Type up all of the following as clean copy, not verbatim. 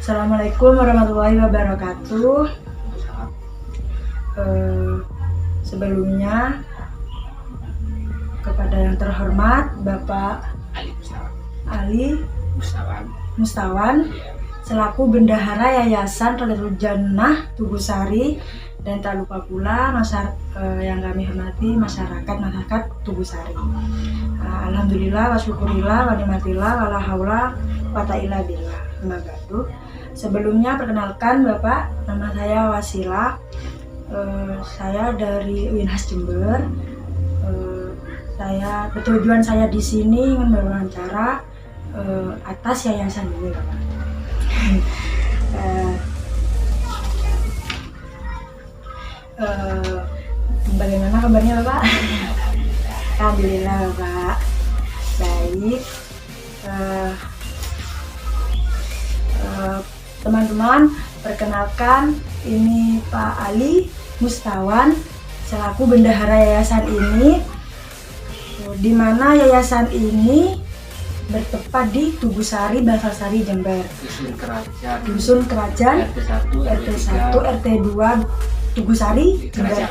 Assalamualaikum warahmatullahi wabarakatuh. Sebelumnya kepada yang terhormat Bapak Ali Mustawan selaku Bendahara Yayasan Rodatul Jannah Tugusari, dan tak lupa pula yang kami hormati masyarakat Tugusari. Alhamdulillah wa syukurillah wa nikmatillah wa la haula wa ta illa billah. Sebelumnya perkenalkan Bapak, nama saya Wasila. Saya dari Winhas Jember. Tujuan saya di sini ingin berwawancara atas yayasan ini, Bapak. Bagaimana kabarnya, Bapak? Alhamdulillah, Bapak. Baik. Teman-teman, perkenalkan, ini Pak Ali Mustawan selaku bendahara yayasan ini, di mana yayasan ini bertempat di Tugusari, Basarsari, Jember. Dusun Kerajaan RT 1 RT 2 Tugusari, Jember.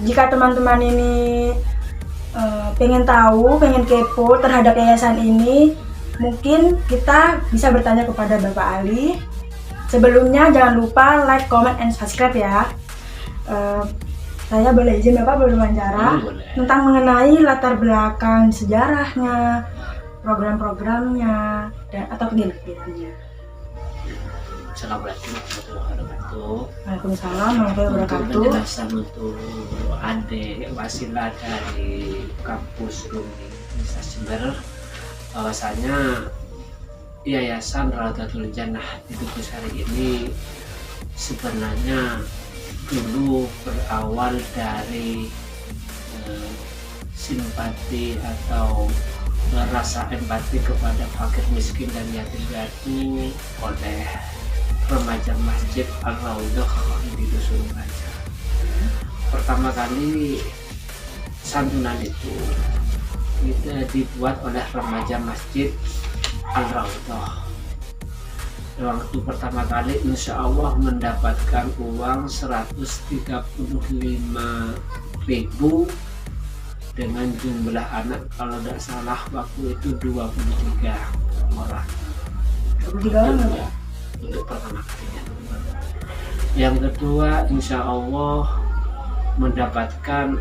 Jika teman-teman ini pengen tahu, pengen kepo terhadap yayasan ini, mungkin kita bisa bertanya kepada Bapak Ali. Sebelumnya jangan lupa like, comment, and subscribe ya. Saya boleh izin Bapak berwawancara tentang mengenai latar belakang sejarahnya, program-programnya, dan atau kegiatannya. Assalamualaikum warahmatullahi wabarakatuh. Waalaikumsalam warahmatullahi wabarakatuh. Untuk penjelasan untuk adik Wasila dari kampus Rumi Universitas Jember, bahwasanya Yayasan Rodatul Jannah di Tugusari ini sebenarnya dulu berawal dari simpati atau rasa empati kepada fakir miskin dan yatim piatu oleh remaja Masjid Al-Raudhah di Dusun Kerajaan. Pertama kali santunan itu dibuat oleh remaja Masjid Al-Raudhah. Waktu pertama kali insya Allah mendapatkan uang 135.000 dengan jumlah anak kalau tidak salah waktu itu 23 orang. 23 orang ya? Untuk pertama kalinya. Yang kedua insya Allah mendapatkan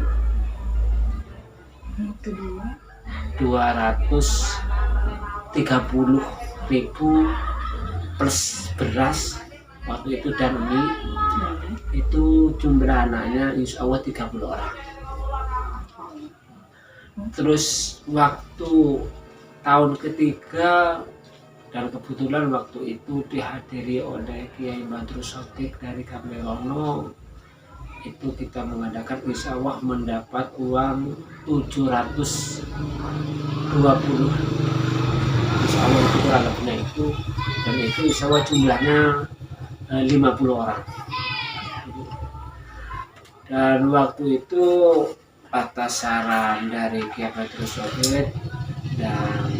230.000 plus beras waktu itu dan mie. Itu jumlah anaknya insya Allah 30 orang. Terus waktu tahun ketiga, dan kebetulan waktu itu dihadiri oleh Kiai Badrus Sotik dari Kamerono, itu kita mengadakan insya Allah mendapat uang 720, insya Allah itu kurang lebihnya itu, dan itu insya Allah jumlahnya 50 orang. Dan waktu itu atas saran dari Kiai Badrus Sotik dan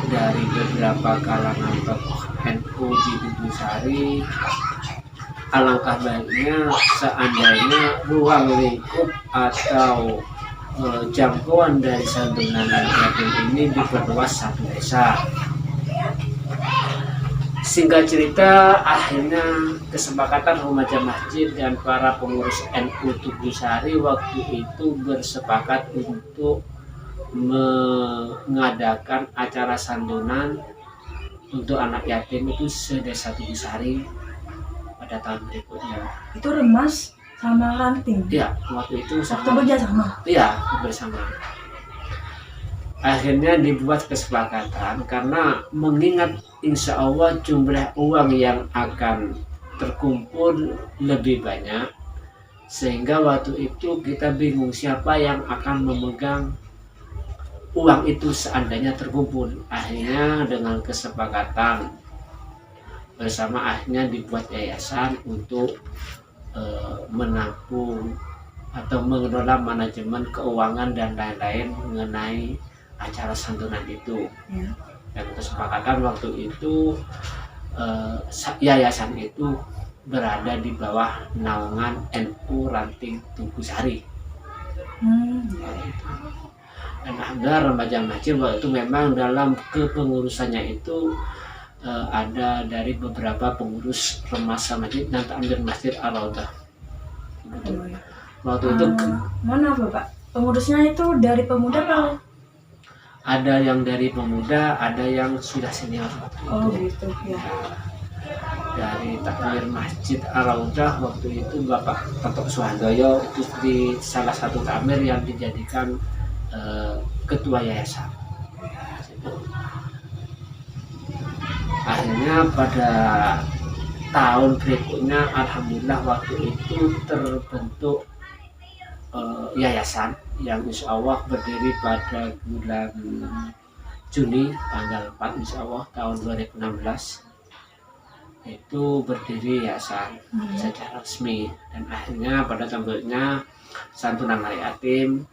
dari beberapa kalangan tokoh NU di Tugusari, alangkah baiknya seandainya ruang lingkup atau jangkauan dari santunan yatim ini diperluas satu desa. Singkat cerita, akhirnya kesepakatan remaja masjid dan para pengurus NU Tugusari waktu itu bersepakat untuk mengadakan acara santunan untuk anak yatim itu sedesa Tugusari pada tahun berikutnya. Itu Remas sama Ranting? Iya, waktu itu waktu bekerja sama? Iya, bersama. Akhirnya dibuat kesepakatan karena mengingat insya Allah jumlah uang yang akan terkumpul lebih banyak, sehingga waktu itu kita bingung siapa yang akan memegang uang itu seandainya terkumpul. Akhirnya dengan kesepakatan bersama akhirnya dibuat yayasan untuk menampung atau mengelola manajemen keuangan dan lain-lain mengenai acara santunan itu. Dan kesepakatan waktu itu yayasan itu berada di bawah naungan NU Ranting Tugusari. Dan alhamdulillah remaja masjid waktu itu memang dalam kepengurusannya itu ada dari beberapa pengurus remaja masjid dan takmir masjid Al-Raudah. Waktu itu mana Bapak? Pengurusnya itu dari pemuda atau? ada yang dari pemuda, ada yang sudah senior. Oh gitu ya. Dari takmir masjid Al-Raudah waktu itu Bapak Toto Suhandoyo itu di salah satu takmir yang dijadikan ketua yayasan. Akhirnya pada tahun berikutnya alhamdulillah waktu itu terbentuk yayasan yang insya Allah berdiri pada bulan Juni tanggal 4 insya Allah tahun 2016 itu berdiri yayasan secara resmi. Dan akhirnya pada tahun berikutnya santunan hari yatim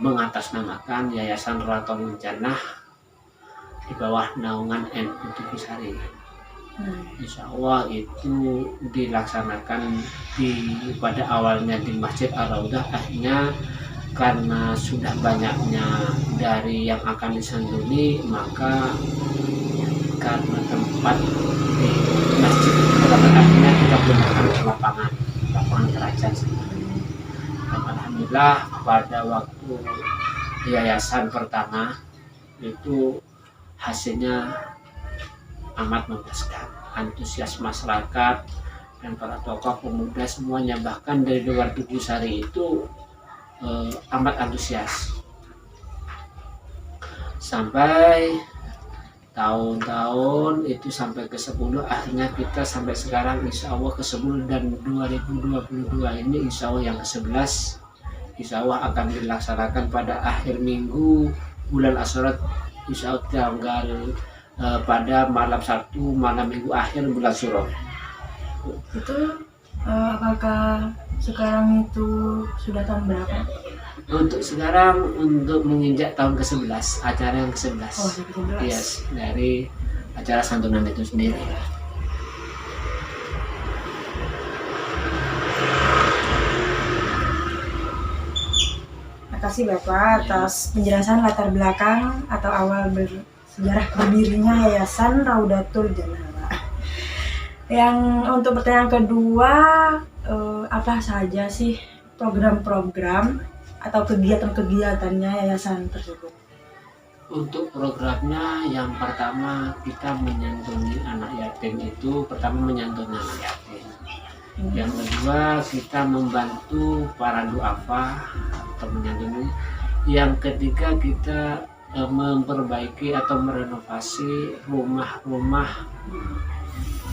mengatasnamakan Yayasan Raton Jannah di bawah naungan NU Tugusari. Insya Allah itu dilaksanakan pada awalnya di Masjid Al-Raudah, akhirnya karena sudah banyaknya dari yang akan disanduni, maka karena tempat di masjid akhirnya kita gunakan lapangan kerajaan sendiri. Dan alhamdulillah pada waktu yayasan pertama itu hasilnya amat memuaskan, antusias masyarakat dan para tokoh pemuda semuanya, bahkan dari luar Tugusari itu amat antusias. Sampai tahun-tahun itu sampai ke 10, akhirnya kita sampai sekarang insya Allah ke 10, dan 2022 ini insya Allah yang ke 11 insya Allah akan dilaksanakan pada akhir minggu bulan Asyura, insya Allah tanggal pada malam Sabtu, malam minggu akhir bulan Syuro. Itu apakah sekarang itu sudah tahun berapa? Untuk sekarang untuk menginjak tahun ke-11, acara yang ke-11. Oh, yang ke-11. Yes, dari acara santunan itu sendiri. Terima kasih Bapak atas penjelasan latar belakang atau awal sejarah berdirinya Yayasan Raudatul Jannah. Yang untuk pertanyaan kedua, apa saja sih program-program atau kegiatan-kegiatannya yayasan tersebut? Untuk programnya yang pertama kita menyantuni anak yatim, itu pertama menyantuni anak yatim. Yang kedua kita membantu para duafa atau menyantuni. Yang ketiga kita memperbaiki atau merenovasi rumah-rumah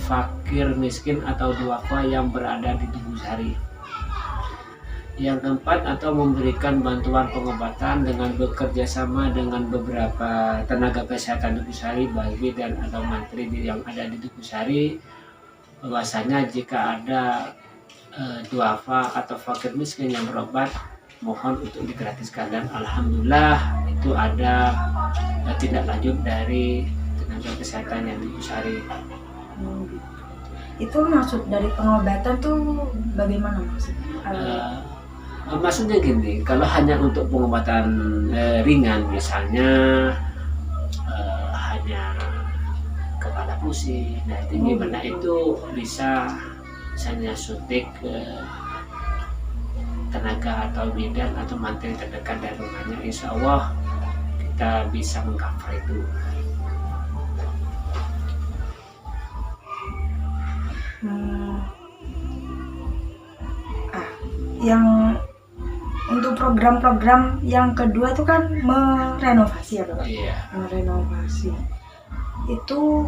fakir miskin atau duafa yang berada di Tugusari. Yang keempat atau memberikan bantuan pengobatan dengan bekerja sama dengan beberapa tenaga kesehatan Tugusari, baik bidan atau mantri yang ada di Tugusari, bahwasanya jika ada duafa atau fakir miskin yang berobat, mohon untuk digratiskan. Dan alhamdulillah itu ada tindak lanjut dari tenaga kesehatan yang di Tugusari. Itu maksud dari pengobatan tuh bagaimana maksudnya? Maksudnya gini, kalau hanya untuk pengobatan ringan, misalnya hanya kepala pusing, nah gimana itu bisa misalnya suntik tenaga atau bidan atau mantri terdekat dari rumahnya, insya Allah kita bisa mengcover itu. Yang untuk program-program yang kedua itu kan merenovasi ya Bapak? Iya. Merenovasi. Itu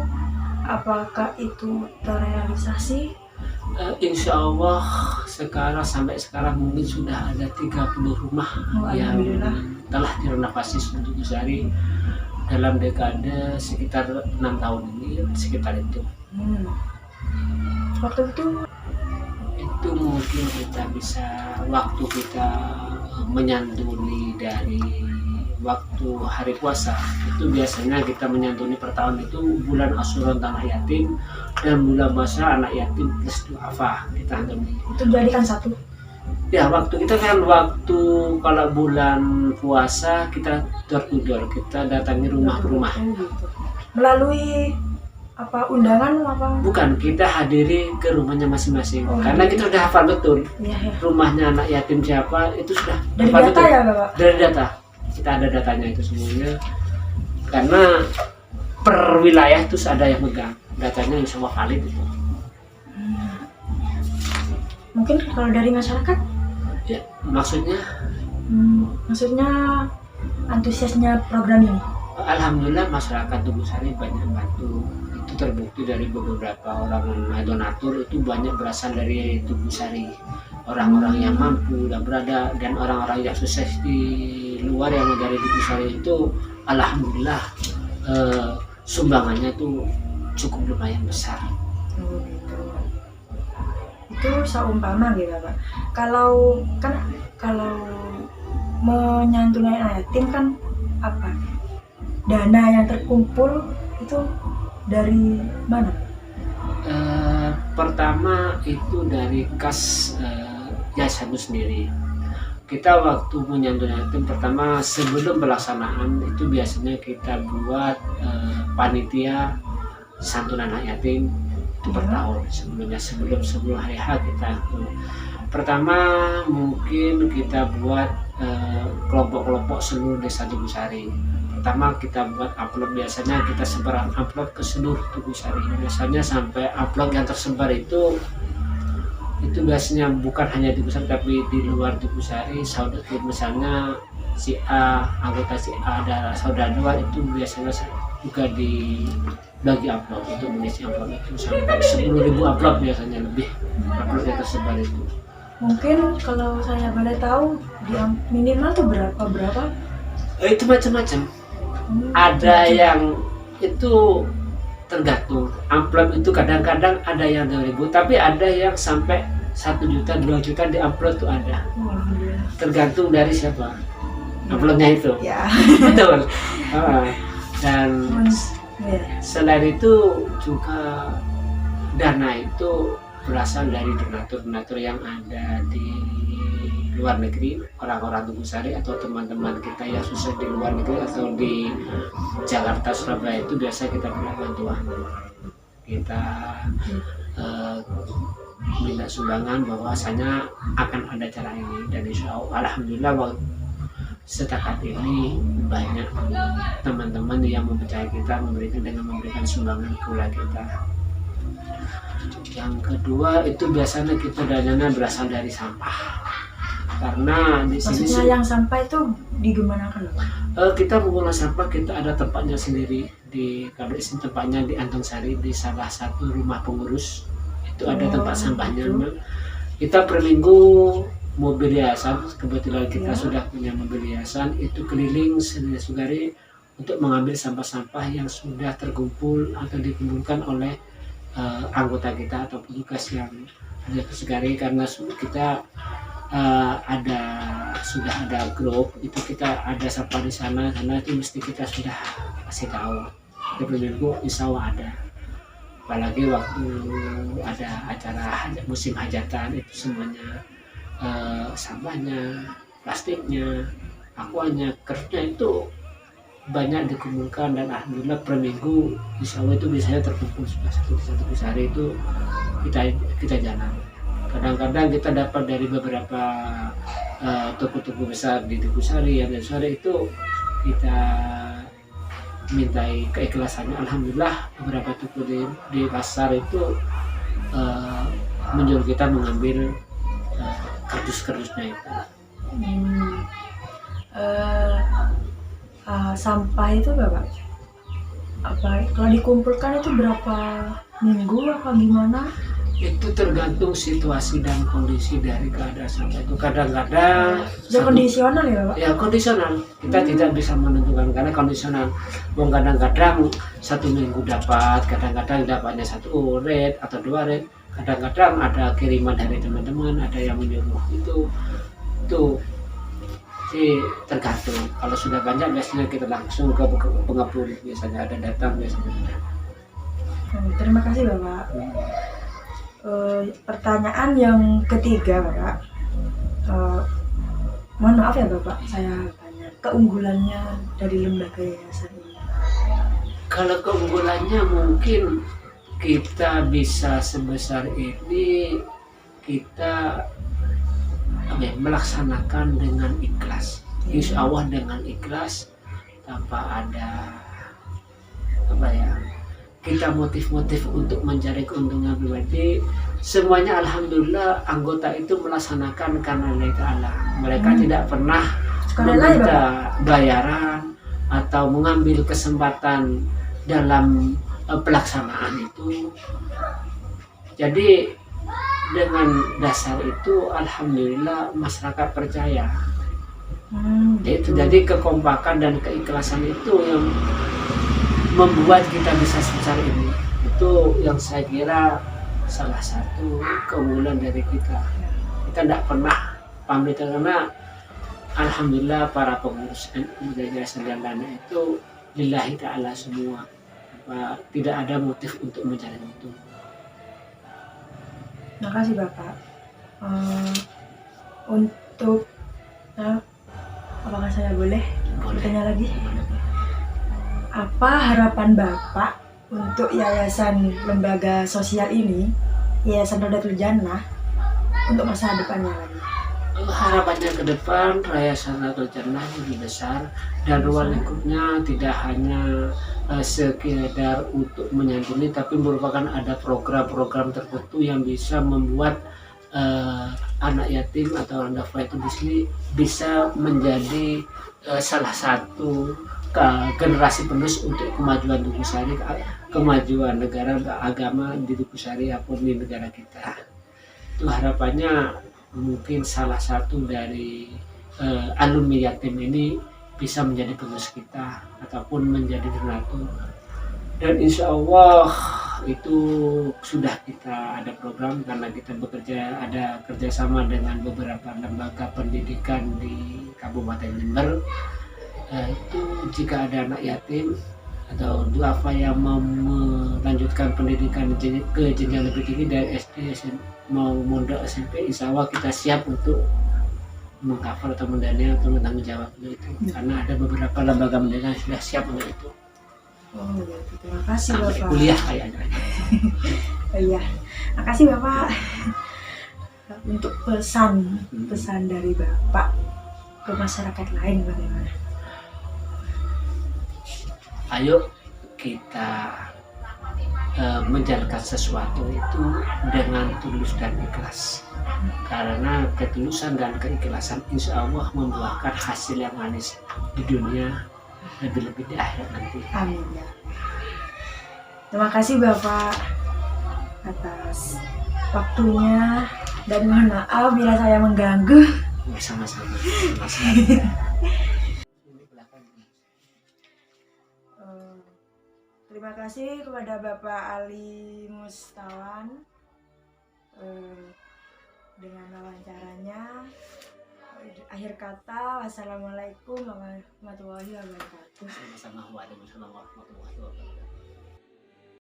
apakah itu terrealisasi? Insya Allah sampai sekarang mungkin sudah ada 30 rumah yang telah direnovasi untuk Tugusari dalam dekade sekitar 6 tahun ini, sekitar itu. Waktu itu Mungkin kita bisa waktu kita menyantuni dari waktu hari puasa itu biasanya kita menyantuni per tahun itu bulan Asyura tanah yatim dan bulan puasa anak yatim plus duafa kita antuni. Itu jadikan satu. Ya waktu kita kan waktu kalau bulan puasa kita door to door, kita datangi rumah ke rumah. Gitu. Melalui apa undangan apa? Bukan, kita hadiri ke rumahnya masing-masing. Oh, karena gitu. kita udah hafal betul Iya, ya. rumahnya anak yatim siapa, itu sudah Dari hafal data betul. ya Bapak? Dari data, kita ada datanya itu semuanya. Karena per wilayah terus ada yang megang datanya, insya Allah valid itu. Mungkin kalau dari masyarakat, Ya, maksudnya maksudnya antusiasnya program ini. alhamdulillah masyarakat Tugusari banyak bantu. Itu terbukti dari beberapa orang donatur itu banyak berasal dari Tugusari. Orang-orang yang mampu dan berada dan orang-orang yang sukses di luar yang dari Tugusari itu alhamdulillah sumbangannya tuh cukup lumayan besar. Oh, gitu. Itu seumpama gitu Pak. Kalau menyantuni anak yatim kan apa? Dana yang terkumpul itu dari mana? Pertama itu dari kas yayasan sendiri. Kita waktu menyantuni yatim pertama sebelum pelaksanaan itu biasanya kita buat panitia santunan anak yatim itu per tahun sebelum hari H kita pertama mungkin kita buat kelompok-kelompok seluruh desa Tugusari. Pertama kita buat upload, biasanya kita sebar upload ke seluruh Tugusari. Biasanya sampai upload yang tersebar itu biasanya bukan hanya di Tugusari tapi di luar Tugusari. Saudara misalnya si A, anggota si A ada saudara dua itu biasanya juga dibagi upload, itu mengisi upload itu sampai 10.000 upload biasanya lebih upload yang tersebar itu. Mungkin kalau saya boleh tahu minimal tuh berapa? Itu macam-macam. Ada yang itu tergantung upload itu kadang-kadang ada yang 2.000 tapi ada yang sampai 1 juta 2 juta di upload tuh ada. Tergantung dari siapa uploadnya itu. Ya. Betul. Dan selain itu juga dana itu berasal dari donatur-donatur yang ada di luar negeri, orang-orang Tugusari atau teman-teman kita yang susah di luar negeri atau di Jakarta, Surabaya itu biasa kita beri bantuan. Kita minta sumbangan bahwasanya akan ada acara ini dan insya Allah alhamdulillah setakat ini banyak teman-teman yang mempercayai kita memberikan sumbangan ke wilayah kita. Yang kedua itu biasanya kita dananya berasal dari sampah. Karena di sini maksudnya yang sampah itu digimanakan? Kita mengolah sampah, kita ada tempatnya sendiri kalau tempatnya di Antongsari di salah satu rumah pengurus itu ada tempat sampahnya. Kita per minggu mobil yayasan, kebetulan kita sudah punya mobil yayasan itu keliling Sugari untuk mengambil sampah-sampah yang sudah terkumpul atau dikumpulkan oleh anggota kita atau petugas yang ada di Sugari. Karena kita sudah ada grup itu, kita ada sampah di sana karena itu mesti kita sudah kasih tahu di minggu insya Allah ada. Apalagi waktu ada acara musim hajatan itu semuanya sampahnya, plastiknya, aquanya, kertasnya itu banyak dikumpulkan dan alhamdulillah per minggu insya Allah itu biasanya terkumpul sudah satu hari itu kita jalan. Kadang-kadang kita dapat dari beberapa toko-toko besar di Tugusari yang dari itu kita mintai keikhlasannya. Alhamdulillah beberapa toko di pasar itu menyuruh kita mengambil kardus-kardusnya itu. Sampah itu Bapak kalau dikumpulkan itu berapa minggu apa gimana? Itu tergantung situasi dan kondisi dari keadaan sampah itu. Kadang-kadang kondisional ya Pak? Ya kondisional, kita tidak bisa menentukan karena kondisional. Kadang-kadang 1 minggu dapat, kadang-kadang dapatnya 1 red atau 2 red. Kadang-kadang ada kiriman dari teman-teman, ada yang menyuruh itu sih tergantung. Kalau sudah banyak biasanya kita langsung ke pengepul, biasanya ada datang biasanya. Terima kasih Bapak. Pertanyaan yang ketiga Bapak, mohon maaf ya Bapak, saya tanya keunggulannya dari lembaga yayasan ini. Kalau keunggulannya mungkin kita bisa sebesar ini, kita melaksanakan dengan ikhlas, insya Allah dengan ikhlas, tanpa ada kita motif-motif untuk mencari keuntungan pribadi. Semuanya alhamdulillah anggota itu melaksanakan karena Allah Ta'ala. Mereka tidak pernah meminta bayaran atau mengambil kesempatan dalam pelaksanaan itu. Jadi dengan dasar itu alhamdulillah masyarakat percaya. Jadi kekompakan dan keikhlasan itu yang membuat kita bisa sebesar ini. Itu yang saya kira salah satu keunggulan dari kita. Kita tidak pernah pamit, karena alhamdulillah para pengurus yayasan dan dana itu lillahi ta'ala semua. Tidak ada motif untuk mencari untung. Terima kasih Bapak. Untuk apakah saya boleh bertanya lagi? Apa harapan Bapak untuk yayasan lembaga sosial ini, Yayasan Rodatul Jannah, untuk masa depannya lagi? Harapannya ke depan Yayasan Rodatul Jannah lebih besar dan ruang lingkupnya tidak hanya sekedar untuk menyantuni, tapi merupakan ada program-program tertentu yang bisa membuat anak yatim atau orang duafa itu di sini bisa menjadi salah satu generasi penerus untuk kemajuan Tugusari, kemajuan negara agama di Tugusari ataupun di negara kita. Itu harapannya mungkin salah satu dari alumni yatim ini bisa menjadi penerus kita ataupun menjadi donatur. Dan insya Allah itu sudah kita ada program, karena kita bekerja, ada kerjasama dengan beberapa lembaga pendidikan di Kabupaten Jember. Itu jika ada anak yatim atau duafa yang mau melanjutkan pendidikan ke jenjang lebih tinggi dari SD, mau mondok SMP, insya Allah kita siap untuk mengcover atau mendanai atau bertanggung jawab untuk itu. Karena ada beberapa lembaga pendidikan yang sudah siap untuk itu. Oh, terima kasih Sampai Bapak. Kuliah kayaknya. Iya, makasih Bapak. Untuk pesan dari Bapak ke masyarakat lain bagaimana? Ayo kita menjalankan sesuatu itu dengan tulus dan ikhlas, karena ketulusan dan keikhlasan insya Allah membuahkan hasil yang manis di dunia, lebih-lebih di akhirat nanti. Amin ya. Terima kasih Bapak atas waktunya, dan mohon maaf bila saya mengganggu. Sama-sama. Terima kasih kepada Bapak Ali Mustawan dengan wawancaranya. Akhir kata, wassalamualaikum warahmatullahi wabarakatuh. Sama-sama. Waalaikumsalam warahmatullahi wabarakatuh.